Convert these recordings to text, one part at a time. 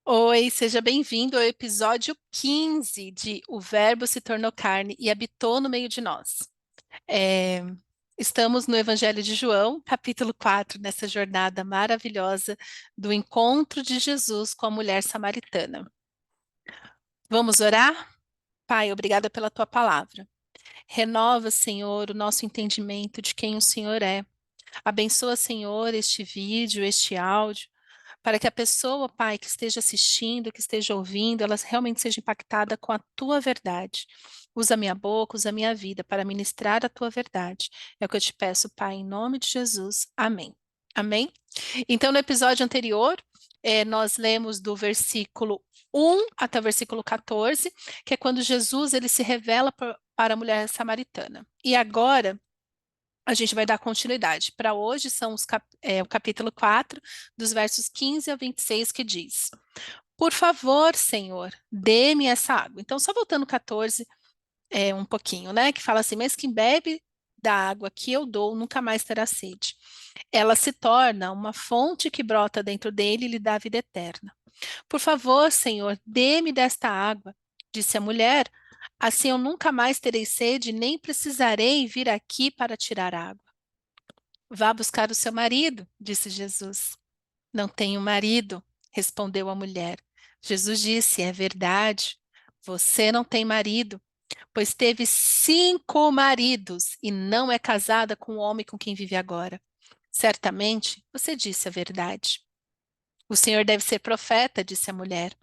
Oi, seja bem-vindo ao episódio 15 de O Verbo se tornou carne e habitou no meio de nós. É, Estamos no Evangelho de João, capítulo 4, nessa jornada maravilhosa do encontro de Jesus com a mulher samaritana. Vamos orar? Pai, obrigada pela tua palavra. Renova, Senhor, o nosso entendimento de quem o Senhor é. Abençoa, Senhor, este vídeo, este áudio, para que a pessoa, Pai, que esteja assistindo, que esteja ouvindo, ela realmente seja impactada com a tua verdade. Usa a minha boca, usa a minha vida para ministrar a tua verdade. É o que eu te peço, Pai, em nome de Jesus. Amém. Amém? Então, no episódio anterior, nós lemos do versículo 1 até o versículo 14, que é quando Jesus ele se revela para a mulher samaritana. E agora, a gente vai dar continuidade. Para hoje são o capítulo 4, dos versos 15 a 26, que diz: Por favor, Senhor, dê-me essa água. Então, só voltando 14, um pouquinho, né? Que fala assim: Mas quem bebe da água que eu dou nunca mais terá sede. Ela se torna uma fonte que brota dentro dele e lhe dá vida eterna. Por favor, Senhor, dê-me desta água, disse a mulher. Assim eu nunca mais terei sede, nem precisarei vir aqui para tirar água. Vá buscar o seu marido, disse Jesus. Não tenho marido, respondeu a mulher. Jesus disse: É verdade, você não tem marido, pois teve 5 maridos e não é casada com o homem com quem vive agora. Certamente você disse a verdade. O Senhor deve ser profeta, disse a mulher.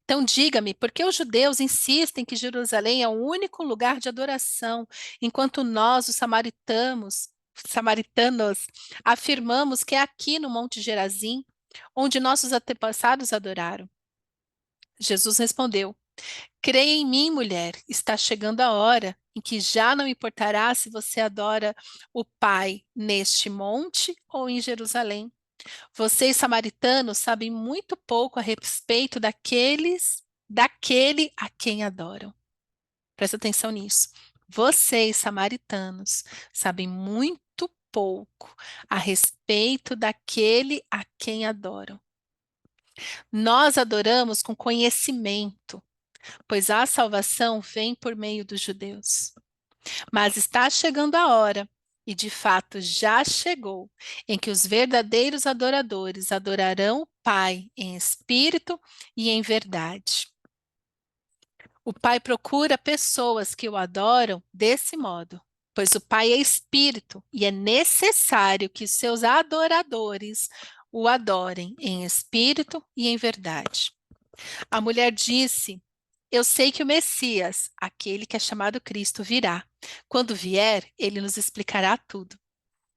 Então diga-me, por que os judeus insistem que Jerusalém é o único lugar de adoração, enquanto nós, os samaritanos, afirmamos que é aqui no Monte Gerazim, onde nossos antepassados adoraram? Jesus respondeu: Creia em mim, mulher, está chegando a hora em que já não importará se você adora o Pai neste monte ou em Jerusalém. Vocês, samaritanos, sabem muito pouco a respeito daquele a quem adoram. Presta atenção nisso. Vocês, samaritanos, sabem muito pouco a respeito daquele a quem adoram. Nós adoramos com conhecimento, pois a salvação vem por meio dos judeus. Mas está chegando a hora, e de fato já chegou, em que os verdadeiros adoradores adorarão o Pai em espírito e em verdade. O Pai procura pessoas que o adoram desse modo, pois o Pai é espírito e é necessário que seus adoradores o adorem em espírito e em verdade. A mulher disse: Eu sei que o Messias, aquele que é chamado Cristo, virá. Quando vier, ele nos explicará tudo.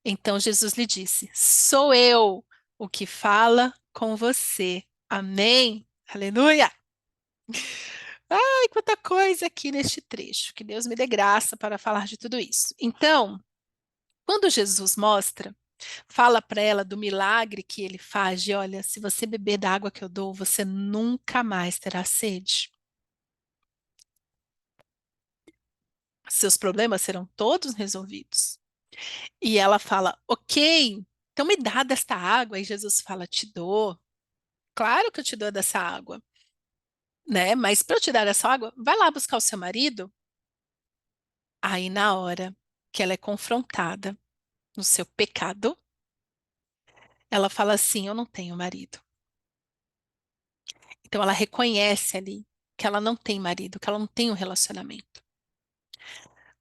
Então Jesus lhe disse: Sou eu o que fala com você. Amém? Aleluia! Ai, quanta coisa aqui neste trecho. Que Deus me dê graça para falar de tudo isso. Então, quando Jesus fala para ela do milagre que ele faz, de olha, se você beber da água que eu dou, você nunca mais terá sede. Seus problemas serão todos resolvidos. E ela fala, ok, então me dá desta água. E Jesus fala, te dou. Claro que eu te dou dessa água, né? Mas para eu te dar essa água, vai lá buscar o seu marido. Aí na hora que ela é confrontada no seu pecado, ela fala assim, eu não tenho marido. Então ela reconhece ali que ela não tem marido, que ela não tem um relacionamento.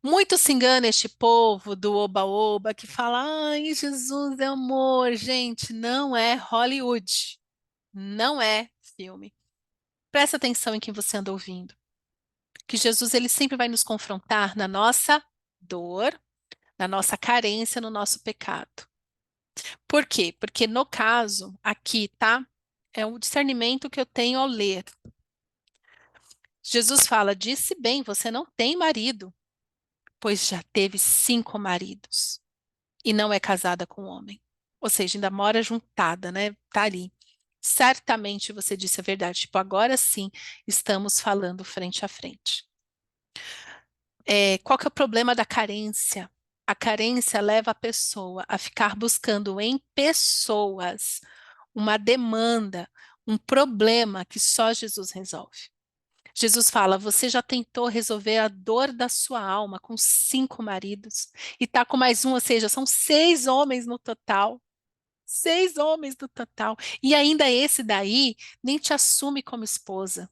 Muito se engana este povo do oba-oba que fala, ai, Jesus é amor. Gente, não é Hollywood. Não é filme. Presta atenção em quem você anda ouvindo. Que Jesus ele sempre vai nos confrontar na nossa dor, na nossa carência, no nosso pecado. Por quê? Porque no caso aqui, tá? É o discernimento que eu tenho ao ler. Jesus fala: Disse bem, você não tem marido, pois já teve 5 maridos e não é casada com um homem. Ou seja, ainda mora juntada, né? Tá ali. Certamente você disse a verdade. Tipo, agora sim estamos falando frente a frente. Qual que é o problema da carência? A carência leva a pessoa a ficar buscando em pessoas uma demanda, um problema que só Jesus resolve. Jesus fala: você já tentou resolver a dor da sua alma com 5 maridos e tá com mais um, ou seja, são 6 homens no total. 6 homens no total. E ainda esse daí nem te assume como esposa.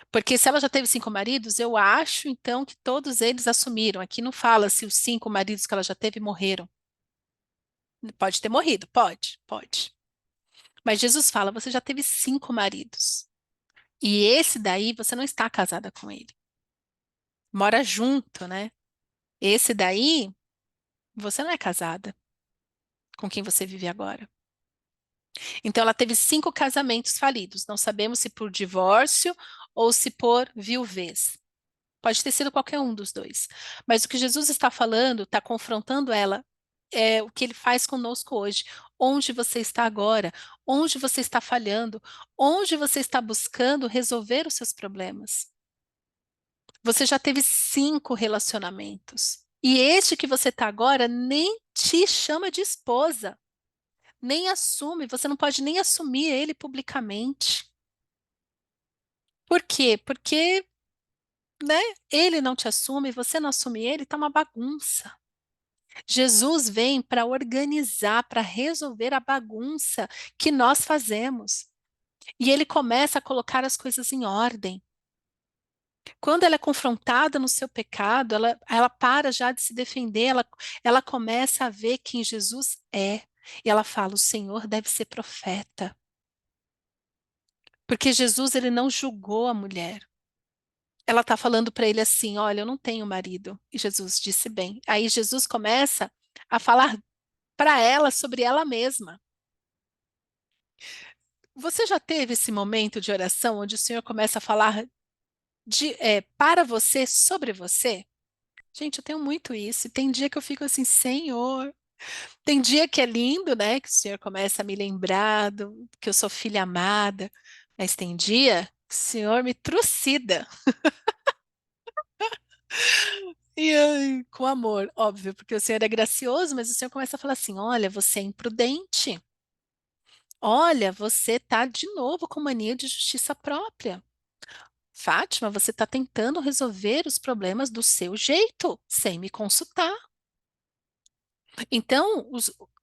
Porque se ela já teve 5 maridos, eu acho então que todos eles assumiram. Aqui não fala se os 5 maridos que ela já teve morreram. Pode ter morrido, pode, pode. Mas Jesus fala: você já teve 5 maridos. E esse daí você não está casada com ele. Mora junto, né? Esse daí você não é casada com quem você vive agora. Então ela teve 5 casamentos falidos. Não sabemos se por divórcio ou se por viuvez. Pode ter sido qualquer um dos dois. Mas o que Jesus está falando, está confrontando ela, é o que ele faz conosco hoje. Onde você está agora? Onde você está falhando? Onde você está buscando resolver os seus problemas? Você já teve 5 relacionamentos. E este que você está agora nem te chama de esposa, nem assume, você não pode nem assumir ele publicamente. Por quê? Porque, né, ele não te assume, você não assume ele, tá uma bagunça. Jesus vem para organizar, para resolver a bagunça que nós fazemos. E ele começa a colocar as coisas em ordem. Quando ela é confrontada no seu pecado, ela para já de se defender, ela começa a ver quem Jesus é. E ela fala: o Senhor deve ser profeta. Porque Jesus, ele não julgou a mulher. Ela está falando para ele assim: olha, eu não tenho marido. E Jesus disse bem. Aí Jesus começa a falar para ela sobre ela mesma. Você já teve esse momento de oração onde o Senhor começa a falar para você, sobre você? Gente, eu tenho muito isso. E tem dia que eu fico assim: Senhor. Tem dia que é lindo, né? Que o Senhor começa a me lembrar que eu sou filha amada. Mas tem dia que o Senhor me trucida. E ai, com amor, óbvio, porque o Senhor é gracioso, mas o Senhor começa a falar assim: olha, você é imprudente. Olha, você tá de novo com mania de justiça própria. Fátima, você está tentando resolver os problemas do seu jeito, sem me consultar. Então,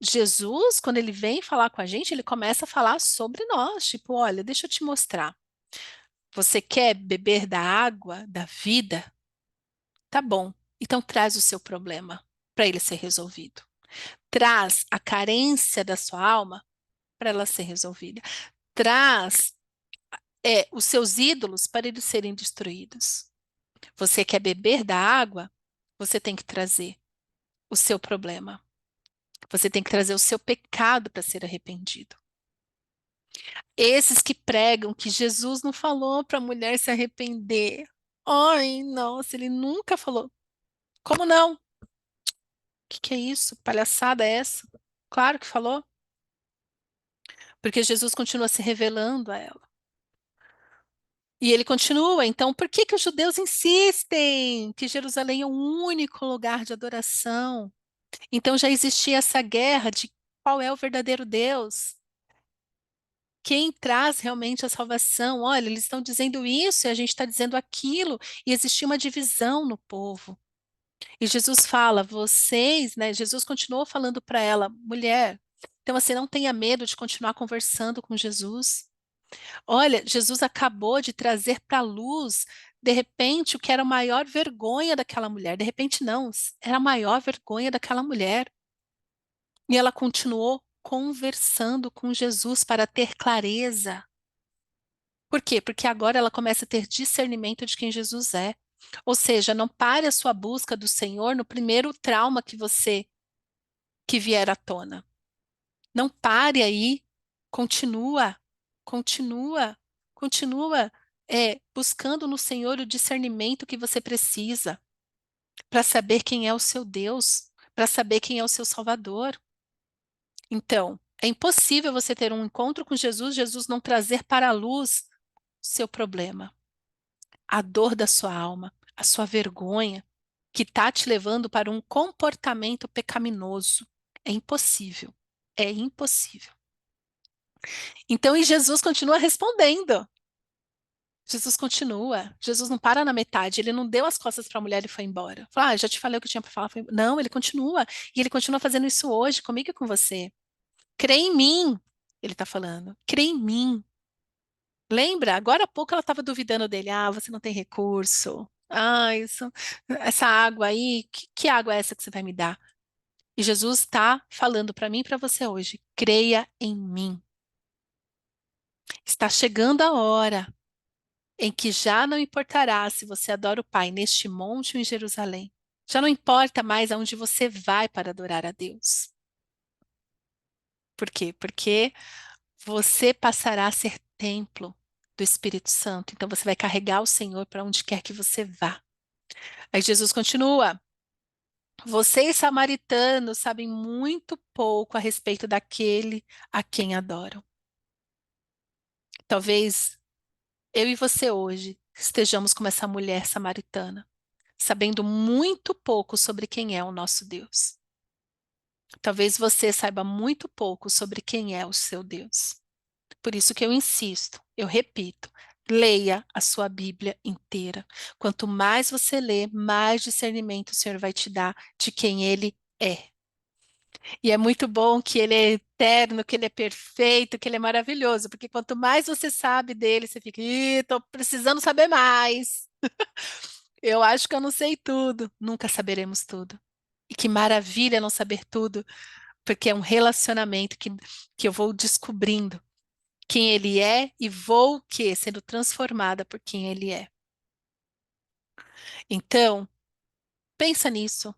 Jesus, quando ele vem falar com a gente, ele começa a falar sobre nós. Tipo, olha, deixa eu te mostrar. Você quer beber da água da vida? Tá bom. Então traz o seu problema para ele ser resolvido. Traz a carência da sua alma para ela ser resolvida. Traz os seus ídolos para eles serem destruídos. Você quer beber da água? Você tem que trazer o seu problema. Você tem que trazer o seu pecado para ser arrependido. Esses que pregam que Jesus não falou para a mulher se arrepender. Ai, nossa, ele nunca falou. Como não? O que é isso? Palhaçada é essa? Claro que falou, porque Jesus continua se revelando a ela. E ele continua, então, por que que os judeus insistem que Jerusalém é o único lugar de adoração? Então já existia essa guerra de qual é o verdadeiro Deus? Quem traz realmente a salvação? Olha, eles estão dizendo isso e a gente está dizendo aquilo, e existia uma divisão no povo. E Jesus fala, vocês, né? Jesus continuou falando para ela, mulher, então você não tenha medo de continuar conversando com Jesus. Olha, Jesus acabou de trazer para a luz, de repente, o que era a maior vergonha daquela mulher. De repente, não, era a maior vergonha daquela mulher. E ela continuou conversando com Jesus para ter clareza. Por quê? Porque agora ela começa a ter discernimento de quem Jesus é. Ou seja, não pare a sua busca do Senhor no primeiro trauma que vier à tona. Não pare aí. Continua, continua, continua buscando no Senhor o discernimento que você precisa para saber quem é o seu Deus, para saber quem é o seu Salvador. Então, é impossível você ter um encontro com Jesus, Jesus não trazer para a luz o seu problema, a dor da sua alma, a sua vergonha, que está te levando para um comportamento pecaminoso. É impossível. É impossível. Então, e Jesus continua respondendo. Jesus continua. Jesus não para na metade. Ele não deu as costas para a mulher e foi embora. Falou, já te falei o que eu tinha para falar. Não, ele continua. E ele continua fazendo isso hoje, comigo e com você. Crê em mim, ele está falando. Crê em mim. Lembra? Agora há pouco ela estava duvidando dele. Você não tem recurso. Essa água aí, que água é essa que você vai me dar? E Jesus está falando para mim e para você hoje. Creia em mim. Está chegando a hora em que já não importará se você adora o Pai neste monte ou em Jerusalém. Já não importa mais aonde você vai para adorar a Deus. Por quê? Porque você passará a ser templo do Espírito Santo. Então você vai carregar o Senhor para onde quer que você vá. Aí Jesus continua: vocês, samaritanos, sabem muito pouco a respeito daquele a quem adoram. Talvez eu e você hoje estejamos como essa mulher samaritana, sabendo muito pouco sobre quem é o nosso Deus. Talvez você saiba muito pouco sobre quem é o seu Deus. Por isso que eu insisto, eu repito, leia a sua Bíblia inteira. Quanto mais você lê, mais discernimento o Senhor vai te dar de quem Ele é. E é muito bom que Ele é eterno, que Ele é perfeito, que Ele é maravilhoso, porque quanto mais você sabe dele, você fica, tô precisando saber mais. Eu acho que eu não sei tudo. Nunca saberemos tudo. E que maravilha não saber tudo, porque é um relacionamento que eu vou descobrindo quem ele é e vou o quê? Sendo transformada por quem ele é. Então, pensa nisso.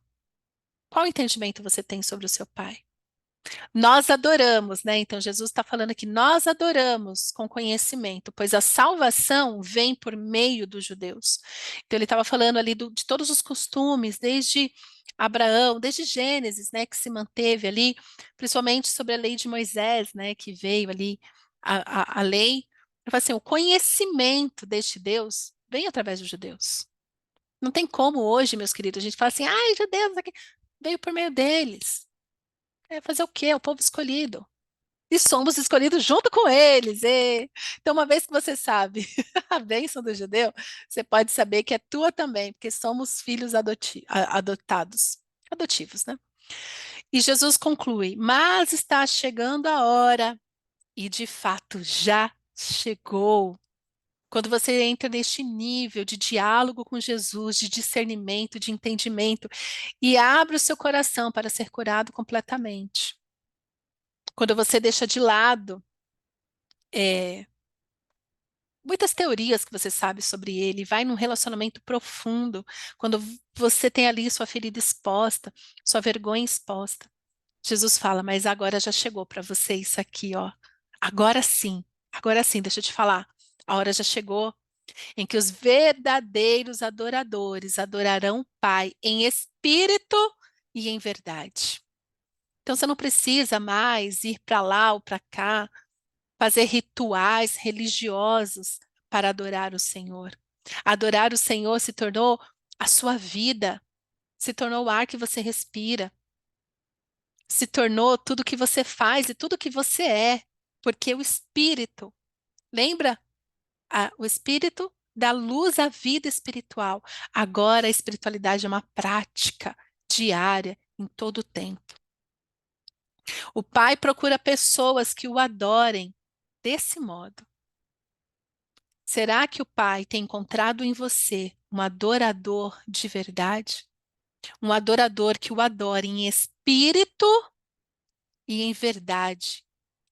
Qual entendimento você tem sobre o seu pai? Nós adoramos, né? Então, Jesus está falando que nós adoramos com conhecimento, pois a salvação vem por meio dos judeus. Então, ele estava falando ali de todos os costumes, desde Abraão, desde Gênesis, né, que se manteve ali, principalmente sobre a lei de Moisés, né, que veio ali a lei. Ele fala assim, o conhecimento deste Deus vem através dos judeus. Não tem como hoje, meus queridos, a gente fala assim, ai, judeus, aqui. Veio por meio deles. É fazer o quê? É o povo escolhido. E somos escolhidos junto com eles. Então, uma vez que você sabe a bênção do judeu, você pode saber que é tua também, porque somos filhos adotados, adotivos, né? E Jesus conclui: mas está chegando a hora, e de fato já chegou. Quando você entra neste nível de diálogo com Jesus, de discernimento, de entendimento, e abre o seu coração para ser curado completamente. Quando você deixa de lado é, muitas teorias que você sabe sobre ele, vai num relacionamento profundo, quando você tem ali sua ferida exposta, sua vergonha exposta. Jesus fala, mas agora já chegou para você isso aqui, ó. Agora sim, deixa eu te falar. A hora já chegou em que os verdadeiros adoradores adorarão o Pai em espírito e em verdade. Então você não precisa mais ir para lá ou para cá, fazer rituais religiosos para adorar o Senhor. Adorar o Senhor se tornou a sua vida, se tornou o ar que você respira, se tornou tudo que você faz e tudo que você é, porque o Espírito, lembra? O Espírito dá luz à vida espiritual. Agora a espiritualidade é uma prática diária, em todo o tempo. O Pai procura pessoas que o adorem desse modo. Será que o Pai tem encontrado em você um adorador de verdade? Um adorador que o adore em espírito e em verdade.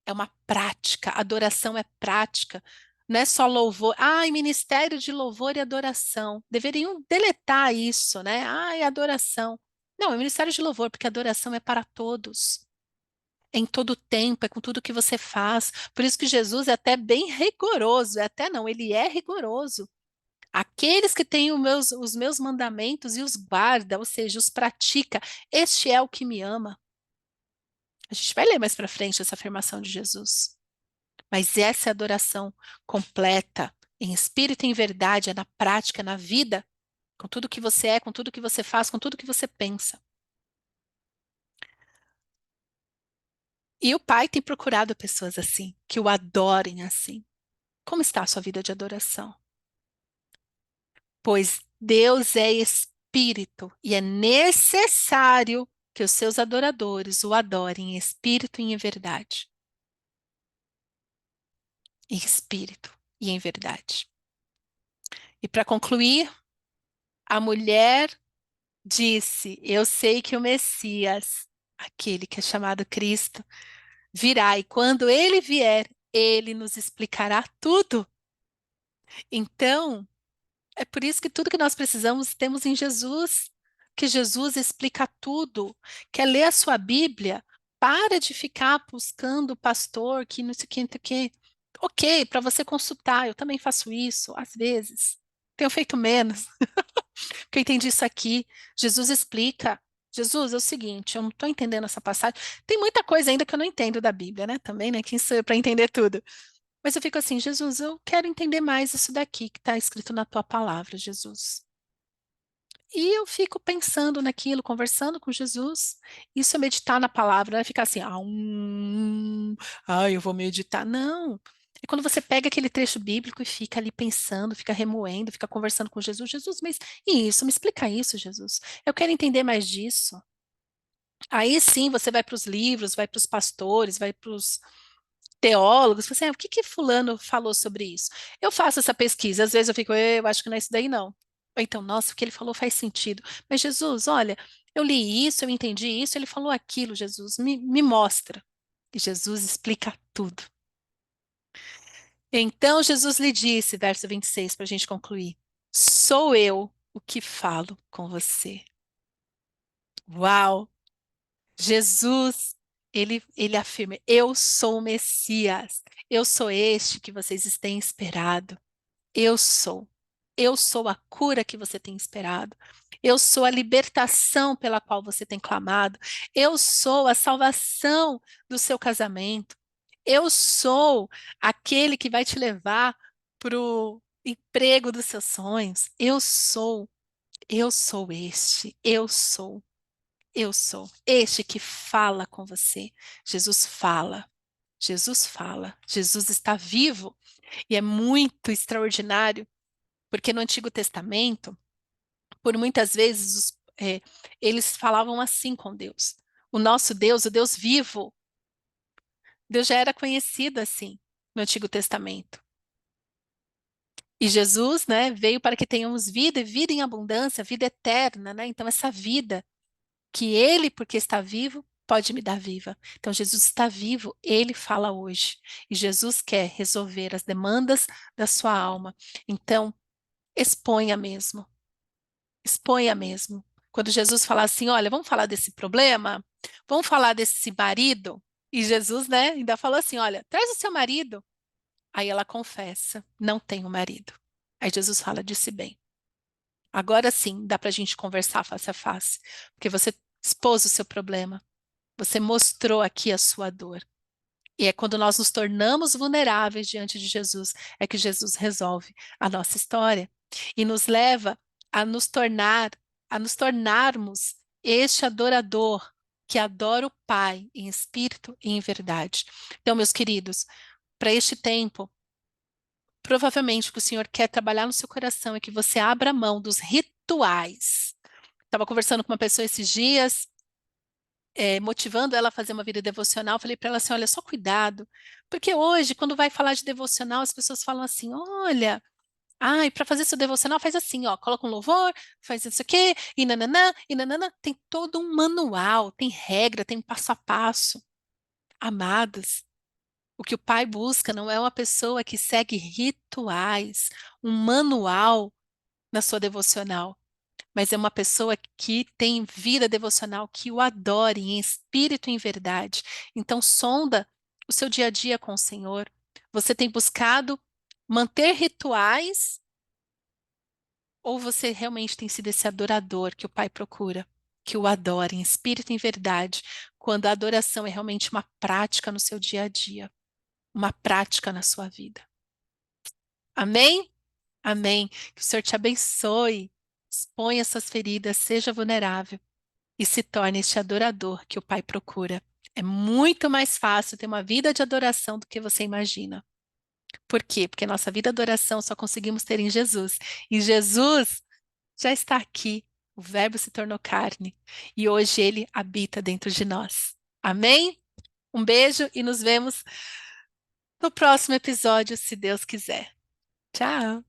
É uma prática, adoração é prática. Não é só louvor. Ministério de louvor e adoração. Deveriam deletar isso, né? Adoração. Não, é ministério de louvor, porque adoração é para todos. É em todo o tempo, é com tudo que você faz. Por isso que Jesus é até bem rigoroso. É até não, ele é rigoroso. Aqueles que têm os meus mandamentos e os guarda, ou seja, os pratica, este é o que me ama. A gente vai ler mais para frente essa afirmação de Jesus. Mas essa é a adoração completa, em espírito e em verdade, é na prática, é na vida, com tudo que você é, com tudo que você faz, com tudo que você pensa. E o Pai tem procurado pessoas assim, que o adorem assim. Como está a sua vida de adoração? Pois Deus é espírito e é necessário que os seus adoradores o adorem em espírito e em verdade. Em espírito e em verdade. E para concluir, a mulher disse: Eu sei que o Messias, aquele que é chamado Cristo, virá, e quando ele vier, ele nos explicará tudo. Então, é por isso que tudo que nós precisamos temos em Jesus, que Jesus explica tudo. Quer ler a sua Bíblia? Para de ficar buscando o pastor que não sei o que, não sei o que. Ok, para você consultar, eu também faço isso, às vezes. Tenho feito menos, porque eu entendi isso aqui. Jesus explica. Jesus, é o seguinte, eu não estou entendendo essa passagem. Tem muita coisa ainda que eu não entendo da Bíblia, né? Também, né? Quem sou eu para entender tudo? Mas eu fico assim, Jesus, eu quero entender mais isso daqui que está escrito na tua palavra, Jesus. E eu fico pensando naquilo, conversando com Jesus. Isso é meditar na palavra, não é ficar assim, eu vou meditar. Não. É quando você pega aquele trecho bíblico e fica ali pensando, fica remoendo, fica conversando com Jesus. Jesus, mas e isso? Me explica isso, Jesus. Eu quero entender mais disso. Aí sim você vai para os livros, vai para os pastores, vai para os teólogos, fala assim, o que que fulano falou sobre isso? Eu faço essa pesquisa, às vezes eu fico, eu acho que não é isso daí não. Ou então, nossa, o que ele falou faz sentido. Mas Jesus, olha, eu li isso, eu entendi isso, ele falou aquilo, Jesus, me mostra. E Jesus explica tudo. Então Jesus lhe disse, verso 26, para a gente concluir, sou eu o que falo com você. Uau! Jesus, ele afirma, eu sou o Messias, eu sou este que vocês têm esperado. Eu sou. Eu sou a cura que você tem esperado. Eu sou a libertação pela qual você tem clamado. Eu sou a salvação do seu casamento. Eu sou aquele que vai te levar para o emprego dos seus sonhos. Eu sou este. Eu sou este que fala com você. Jesus fala. Jesus fala. Jesus está vivo. E é muito extraordinário porque no Antigo Testamento, por muitas vezes, eles falavam assim com Deus. O nosso Deus, o Deus vivo, Deus já era conhecido assim no Antigo Testamento. E Jesus, né, veio para que tenhamos vida e vida em abundância, vida eterna, né? Então essa vida que ele, porque está vivo, pode me dar viva. Então Jesus está vivo, ele fala hoje. E Jesus quer resolver as demandas da sua alma. Então, exponha mesmo. Exponha mesmo. Quando Jesus fala assim, olha, vamos falar desse problema? Vamos falar desse marido? E Jesus, né, ainda falou assim, olha, traz o seu marido. Aí ela confessa, não tenho marido. Aí Jesus fala, disse bem. Agora sim, dá para a gente conversar face a face, porque você expôs o seu problema, você mostrou aqui a sua dor. E é quando nós nos tornamos vulneráveis diante de Jesus, é que Jesus resolve a nossa história e nos leva a nos tornarmos este adorador que adora o Pai em espírito e em verdade. Então, meus queridos, para este tempo, provavelmente o que o Senhor quer trabalhar no seu coração é que você abra mão dos rituais. Estava conversando com uma pessoa esses dias motivando ela a fazer uma vida devocional, falei para ela assim: olha, só cuidado, porque hoje, quando vai falar de devocional, as pessoas falam assim: olha, ai, para fazer seu devocional, faz assim, ó, coloca um louvor, faz isso aqui, e nananã. Tem todo um manual, tem regra, tem um passo a passo. Amados, o que o pai busca não é uma pessoa que segue rituais, um manual na sua devocional, mas é uma pessoa que tem vida devocional, que o adore em espírito e em verdade. Então, sonda o seu dia a dia com o Senhor. Você tem buscado manter rituais ou você realmente tem sido esse adorador que o Pai procura, que o adora em espírito e em verdade, quando a adoração é realmente uma prática no seu dia a dia, uma prática na sua vida. Amém? Amém. Que o Senhor te abençoe. Exponha essas feridas, seja vulnerável e se torne este adorador que o Pai procura. É muito mais fácil ter uma vida de adoração do que você imagina. Por quê? Porque nossa vida de adoração só conseguimos ter em Jesus. E Jesus já está aqui. O Verbo se tornou carne e hoje ele habita dentro de nós. Amém? Um beijo e nos vemos no próximo episódio, se Deus quiser. Tchau!